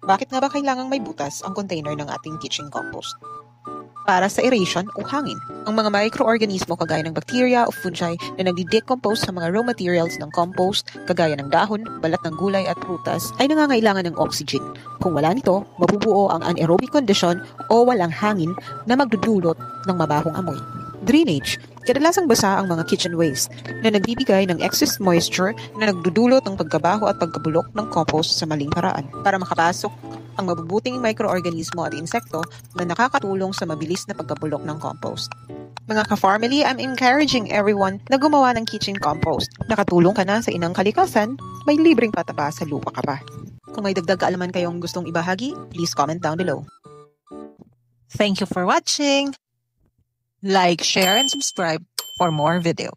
Bakit nga ba kailangang may butas ang container ng ating kitchen compost? Para sa aeration o hangin. Ang mga microorganismo kagaya ng bacteria o fungi na nagdi-decompose sa mga raw materials ng compost, kagaya ng dahon, balat ng gulay at prutas, ay nangangailangan ng oxygen. Kung wala nito, mabubuo ang anaerobic condition o walang hangin na magdudulot ng mabahong amoy. Drainage. Kadalasang basa ang mga kitchen waste na nagbibigay ng excess moisture na nagdudulot ng pagkabaho at pagkabulok ng compost sa maling paraan. Para makapasok ang mabubuting microorganismo at insekto na nakakatulong sa mabilis na pagkabulok ng compost. Mga ka-family, I'm encouraging everyone na gumawa ng kitchen compost. Nakatulong ka na sa inang kalikasan, may libreng pataba sa lupa ka pa. Kung may dagdag kaalaman kayong gustong ibahagi, please comment down below. Thank you for watching! Like, share, and subscribe for more video.